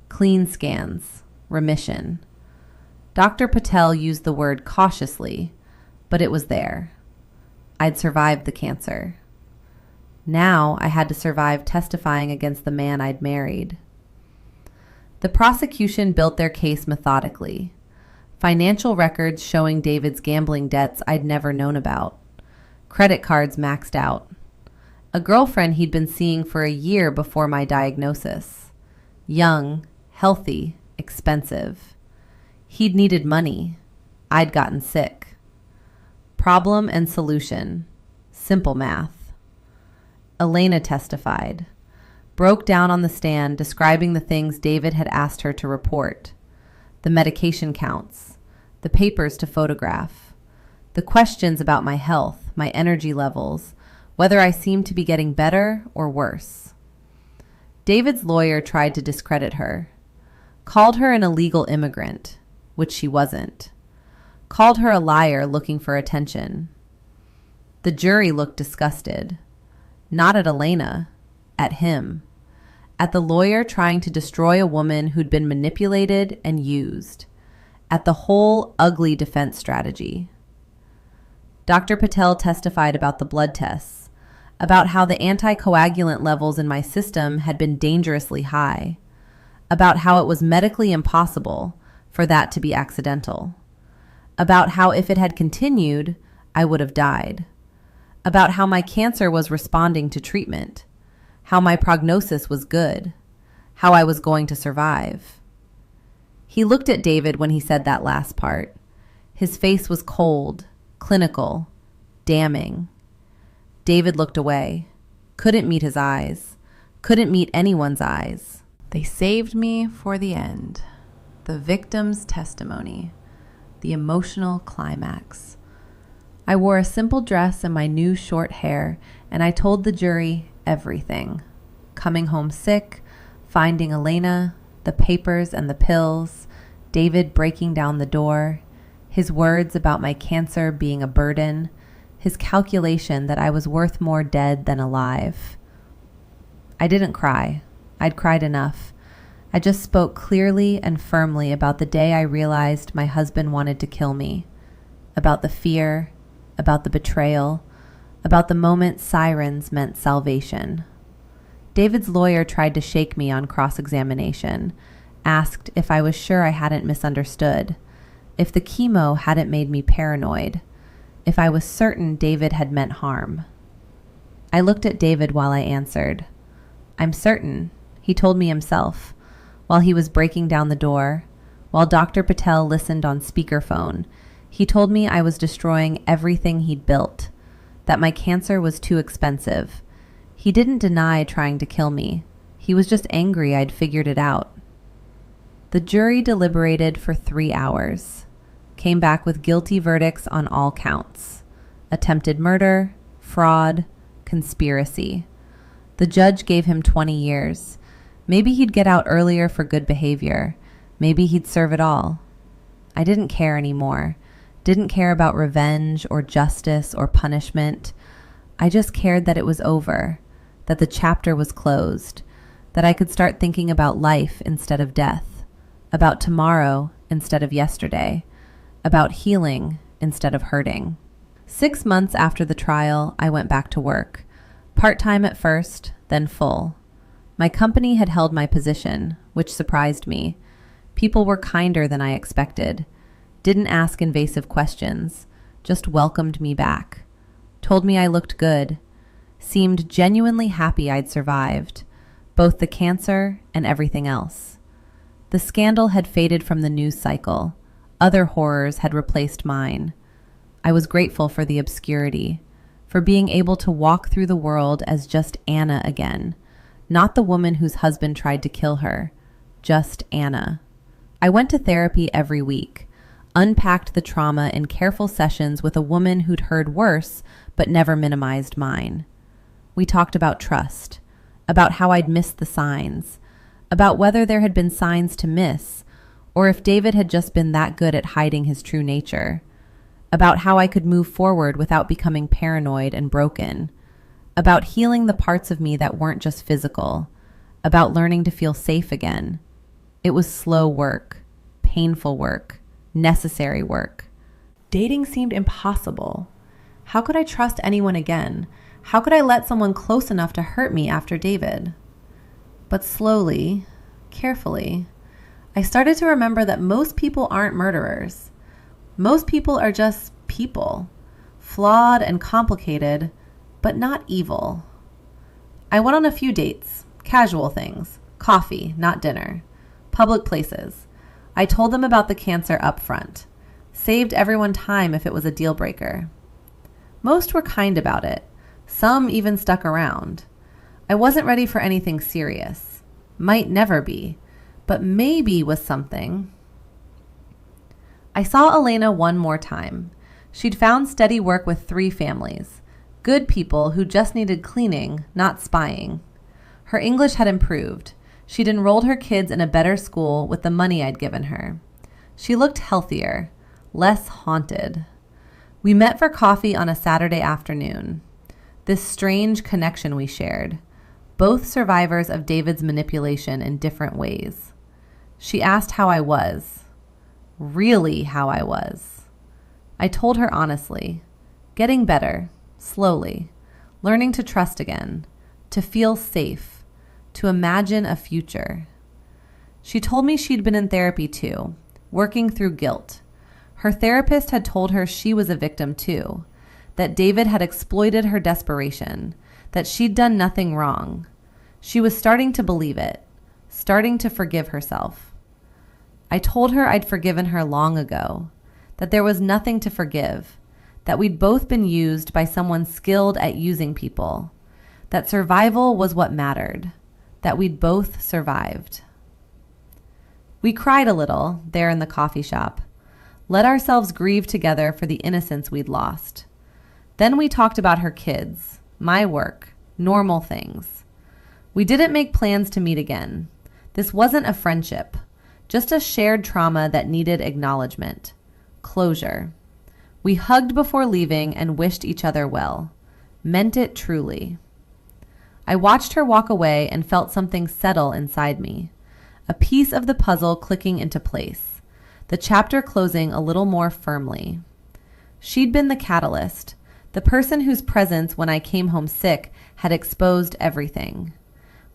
Clean scans. Remission. Dr. Patel used the word cautiously, but it was there. I'd survived the cancer. Now I had to survive testifying against the man I'd married. The prosecution built their case methodically. Financial records showing David's gambling debts I'd never known about. Credit cards maxed out. A girlfriend he'd been seeing for a year before my diagnosis. Young, healthy, expensive. He'd needed money. I'd gotten sick. Problem and solution. Simple math. Elena testified. Broke down on the stand describing the things David had asked her to report. The medication counts. The papers to photograph. The questions about my health, my energy levels, whether I seemed to be getting better or worse. David's lawyer tried to discredit her. Called her an illegal immigrant, which she wasn't. Called her a liar looking for attention. The jury looked disgusted. Not at Elena, at him. At the lawyer trying to destroy a woman who'd been manipulated and used. At the whole ugly defense strategy. Dr. Patel testified about the blood tests, about how the anticoagulant levels in my system had been dangerously high, about how it was medically impossible for that to be accidental, about how if it had continued, I would have died, about how my cancer was responding to treatment, how my prognosis was good, how I was going to survive. He looked at David when he said that last part. His face was cold, clinical, damning. David looked away, couldn't meet his eyes, couldn't meet anyone's eyes. They saved me for the end. The victim's testimony. The emotional climax. I wore a simple dress and my new short hair, and I told the jury everything. Coming home sick, finding Elena, the papers and the pills, David breaking down the door, his words about my cancer being a burden, his calculation that I was worth more dead than alive. I didn't cry. I'd cried enough. I just spoke clearly and firmly about the day I realized my husband wanted to kill me, about the fear, about the betrayal, about the moment sirens meant salvation. David's lawyer tried to shake me on cross-examination, asked if I was sure I hadn't misunderstood, if the chemo hadn't made me paranoid, if I was certain David had meant harm. I looked at David while I answered. I'm certain, he told me himself, while he was breaking down the door, while Dr. Patel listened on speakerphone. He told me I was destroying everything he'd built, that my cancer was too expensive. He didn't deny trying to kill me. He was just angry I'd figured it out. The jury deliberated for 3 hours, came back with guilty verdicts on all counts. Attempted murder, fraud, conspiracy. The judge gave him 20 years. Maybe he'd get out earlier for good behavior. Maybe he'd serve it all. I didn't care anymore. Didn't care about revenge or justice or punishment. I just cared that it was over, that the chapter was closed, that I could start thinking about life instead of death, about tomorrow instead of yesterday, about healing instead of hurting. 6 months after the trial, I went back to work. Part-time at first, then full. My company had held my position, which surprised me. People were kinder than I expected. Didn't ask invasive questions, just welcomed me back. Told me I looked good. Seemed genuinely happy I'd survived, both the cancer and everything else. The scandal had faded from the news cycle. Other horrors had replaced mine. I was grateful for the obscurity, for being able to walk through the world as just Anna again, not the woman whose husband tried to kill her, just Anna. I went to therapy every week, unpacked the trauma in careful sessions with a woman who'd heard worse but never minimized mine. We talked about trust, about how I'd missed the signs, about whether there had been signs to miss, or if David had just been that good at hiding his true nature, about how I could move forward without becoming paranoid and broken, about healing the parts of me that weren't just physical, about learning to feel safe again. It was slow work, painful work, necessary work. Dating seemed impossible. How could I trust anyone again? How could I let someone close enough to hurt me after David? But slowly, carefully, I started to remember that most people aren't murderers. Most people are just people, flawed and complicated, but not evil. I went on a few dates, casual things, coffee, not dinner, public places. I told them about the cancer up front, saved everyone time if it was a deal breaker. Most were kind about it. Some even stuck around. I wasn't ready for anything serious. Might never be, but maybe was something. I saw Elena one more time. She'd found steady work with 3 families. Good people who just needed cleaning, not spying. Her English had improved. She'd enrolled her kids in a better school with the money I'd given her. She looked healthier, less haunted. We met for coffee on a Saturday afternoon. This strange connection we shared. Both survivors of David's manipulation in different ways. She asked how I was. Really how I was. I told her honestly. Getting better, slowly. Learning to trust again. To feel safe. To imagine a future. She told me she'd been in therapy too, working through guilt. Her therapist had told her she was a victim too, that David had exploited her desperation, that she'd done nothing wrong. She was starting to believe it, starting to forgive herself. I told her I'd forgiven her long ago, that there was nothing to forgive, that we'd both been used by someone skilled at using people, that survival was what mattered, that we'd both survived. We cried a little there in the coffee shop, let ourselves grieve together for the innocence we'd lost. Then we talked about her kids, my work, normal things. We didn't make plans to meet again. This wasn't a friendship, just a shared trauma that needed acknowledgement, closure. We hugged before leaving and wished each other well, meant it truly. I watched her walk away and felt something settle inside me, a piece of the puzzle clicking into place, the chapter closing a little more firmly. She'd been the catalyst, the person whose presence when I came home sick had exposed everything.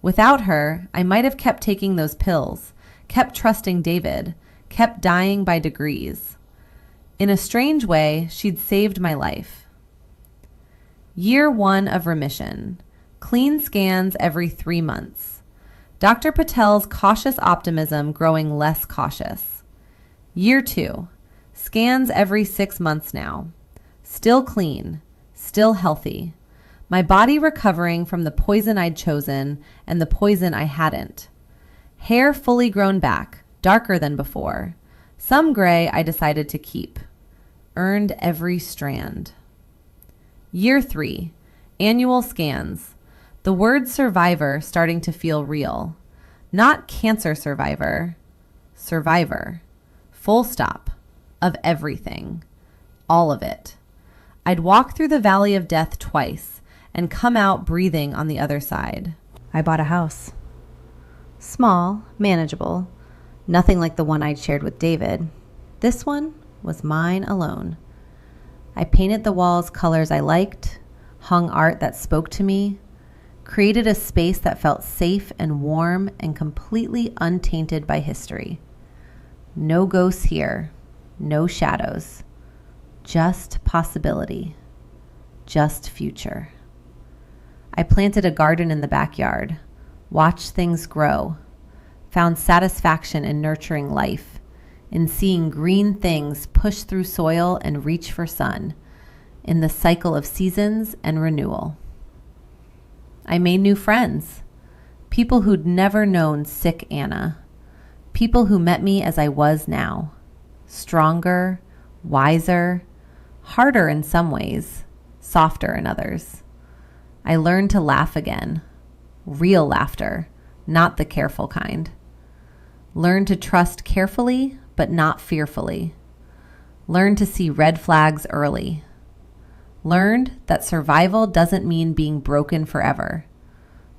Without her, I might have kept taking those pills, kept trusting David, kept dying by degrees. In a strange way, she'd saved my life. Year 1 of remission. Clean scans every 3 months. Dr. Patel's cautious optimism growing less cautious. Year 2. Scans every 6 months now. Still clean. Still healthy. My body recovering from the poison I'd chosen and the poison I hadn't. Hair fully grown back, darker than before. Some gray I decided to keep. Earned every strand. Year 3. Annual scans. The word survivor starting to feel real. Not cancer survivor. Survivor. Full stop. Of everything. All of it. I'd walk through the valley of death twice and come out breathing on the other side. I bought a house. Small, manageable, nothing like the one I'd shared with David. This one was mine alone. I painted the walls colors I liked, hung art that spoke to me, created a space that felt safe and warm and completely untainted by history. No ghosts here, no shadows, just possibility, just future. I planted a garden in the backyard, watched things grow, found satisfaction in nurturing life, in seeing green things push through soil and reach for sun, in the cycle of seasons and renewal. I made new friends, people who'd never known sick Anna, people who met me as I was now, stronger, wiser, harder in some ways, softer in others. I learned to laugh again, real laughter, not the careful kind. Learned to trust carefully, but not fearfully. Learned to see red flags early. Learned that survival doesn't mean being broken forever.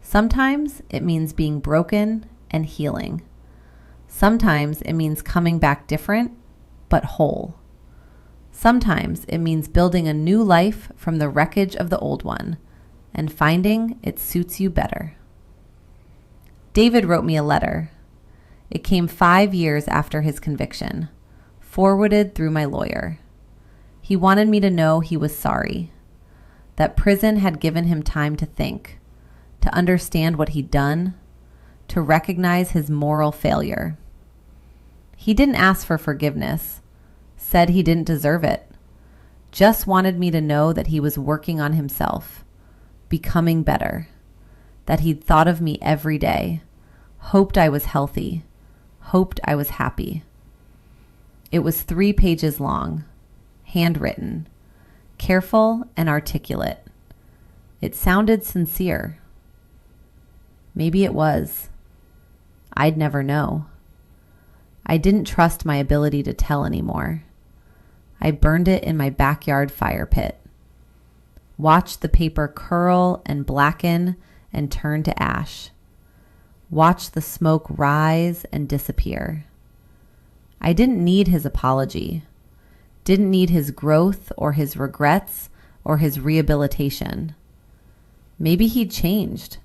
Sometimes it means being broken and healing. Sometimes it means coming back different, but whole. Sometimes it means building a new life from the wreckage of the old one and finding it suits you better. David wrote me a letter. It came 5 years after his conviction, forwarded through my lawyer. He wanted me to know he was sorry, that prison had given him time to think, to understand what he'd done, to recognize his moral failure. He didn't ask for forgiveness, said he didn't deserve it, just wanted me to know that he was working on himself, becoming better, that he'd thought of me every day, hoped I was healthy, hoped I was happy. It was 3 pages long, handwritten, careful and articulate. It sounded sincere. Maybe it was. I'd never know. I didn't trust my ability to tell anymore. I burned it in my backyard fire pit. Watched the paper curl and blacken and turn to ash. Watched the smoke rise and disappear. I didn't need his apology. Didn't need his growth or his regrets or his rehabilitation. Maybe he'd changed.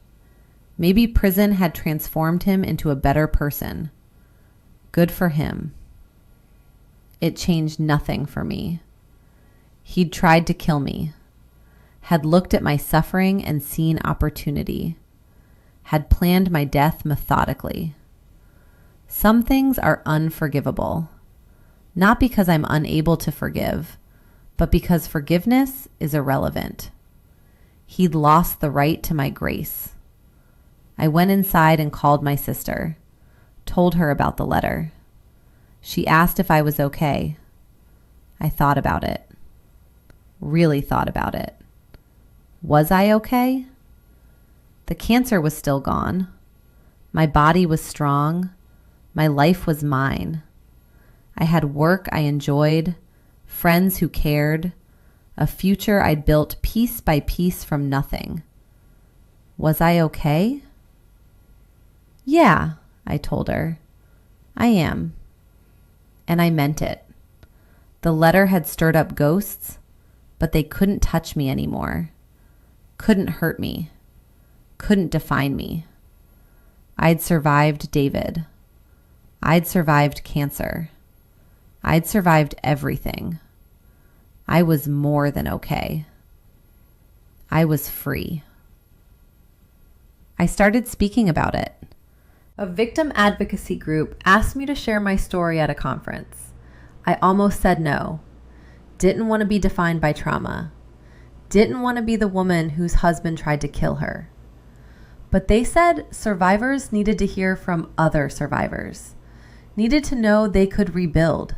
Maybe prison had transformed him into a better person. Good for him. It changed nothing for me. He'd tried to kill me, had looked at my suffering and seen opportunity, had planned my death methodically. Some things are unforgivable, not because I'm unable to forgive, but because forgiveness is irrelevant. He'd lost the right to my grace. I went inside and called my sister, told her about the letter. She asked if I was okay. I thought about it. Really thought about it. Was I okay? The cancer was still gone. My body was strong. My life was mine. I had work I enjoyed, friends who cared, a future I'd built piece by piece from nothing. Was I okay? Yeah, I told her. I am. And I meant it. The letter had stirred up ghosts, but they couldn't touch me anymore. Couldn't hurt me. Couldn't define me. I'd survived David. I'd survived cancer. I'd survived everything. I was more than okay. I was free. I started speaking about it. A victim advocacy group asked me to share my story at a conference. I almost said no. Didn't want to be defined by trauma. Didn't want to be the woman whose husband tried to kill her. But they said survivors needed to hear from other survivors. Needed to know they could rebuild.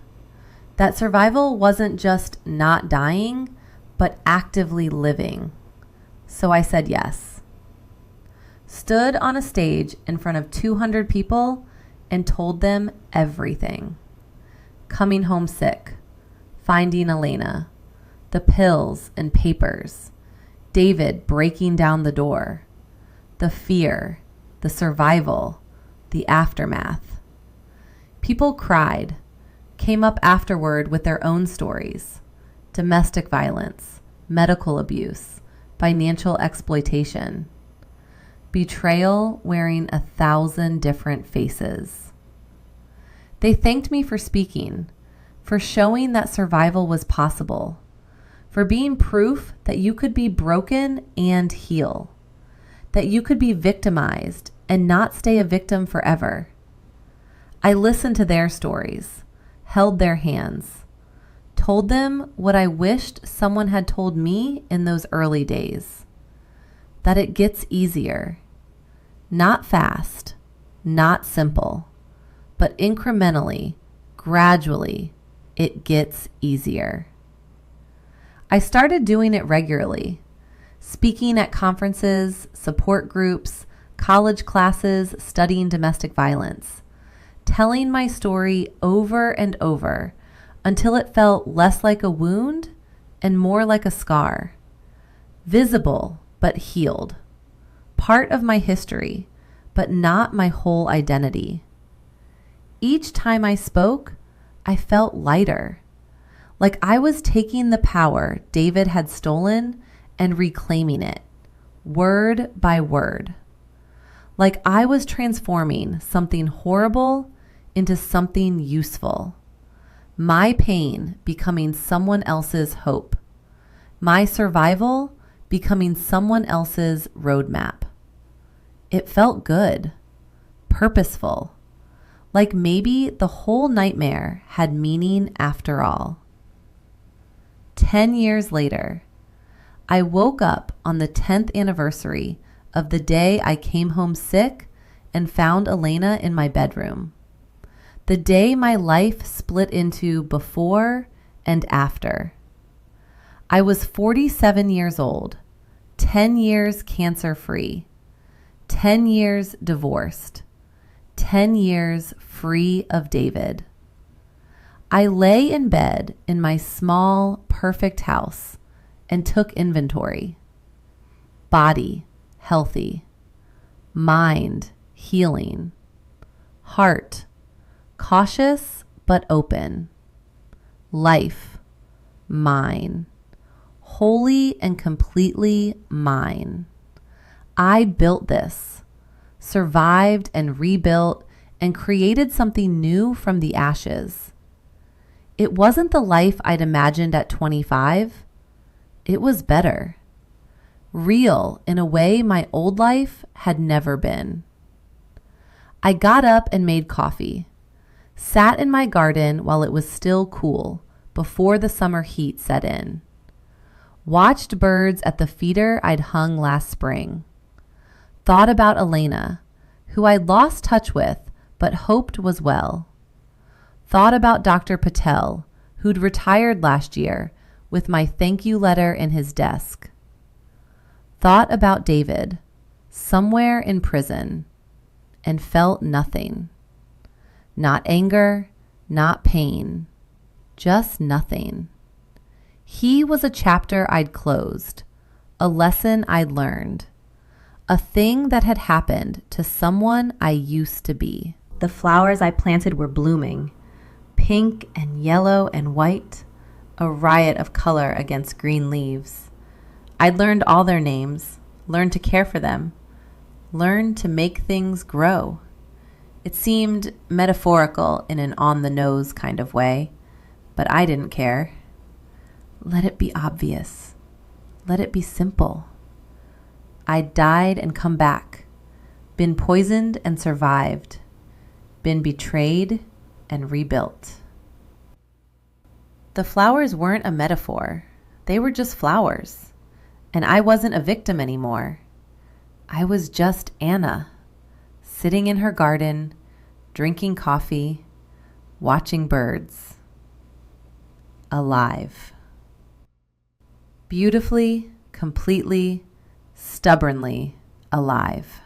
That survival wasn't just not dying, but actively living. So I said yes. Stood on a stage in front of 200 people and told them everything. Coming home sick, finding Elena, the pills and papers, David breaking down the door, the fear, the survival, the aftermath. People cried, came up afterward with their own stories, domestic violence, medical abuse, financial exploitation. Betrayal wearing 1,000 different faces. They thanked me for speaking, for showing that survival was possible, for being proof that you could be broken and heal, that you could be victimized and not stay a victim forever. I listened to their stories, held their hands, told them what I wished someone had told me in those early days. That it gets easier. Not fast, not simple, but incrementally, gradually, it gets easier. I started doing it regularly, speaking at conferences, support groups, college classes, studying domestic violence, telling my story over and over until it felt less like a wound and more like a scar. Visible, but healed. Part of my history, but not my whole identity. Each time I spoke, I felt lighter, like I was taking the power David had stolen and reclaiming it, word by word. Like I was transforming something horrible into something useful. My pain becoming someone else's hope. My survival becoming someone else's roadmap. It felt good, purposeful, like maybe the whole nightmare had meaning after all. 10 years later, I woke up on the 10th anniversary of the day I came home sick and found Elena in my bedroom. The day my life split into before and after. I was 47 years old, 10 years cancer-free, 10 years divorced, 10 years free of David. I lay in bed in my small, perfect house and took inventory. Body, healthy. Mind, healing. Heart, cautious but open. Life, mine. Wholly and completely mine. I built this, survived and rebuilt, and created something new from the ashes. It wasn't the life I'd imagined at 25. It was better. Real in a way my old life had never been. I got up and made coffee, sat in my garden while it was still cool before the summer heat set in, watched birds at the feeder I'd hung last spring, thought about Elena, who I'd lost touch with but hoped was well, thought about Dr. Patel, who'd retired last year with my thank you letter in his desk, thought about David, somewhere in prison, and felt nothing. Not anger, not pain, just nothing. He was a chapter I'd closed, a lesson I'd learned, a thing that had happened to someone I used to be. The flowers I planted were blooming, pink and yellow and white, a riot of color against green leaves. I'd learned all their names, learned to care for them, learned to make things grow. It seemed metaphorical in an on-the-nose kind of way, but I didn't care. Let it be obvious. Let it be simple. I'd died and come back, been poisoned and survived, been betrayed and rebuilt. The flowers weren't a metaphor. They were just flowers. And I wasn't a victim anymore. I was just Anna, sitting in her garden, drinking coffee, watching birds. Alive. Beautifully, completely, stubbornly alive.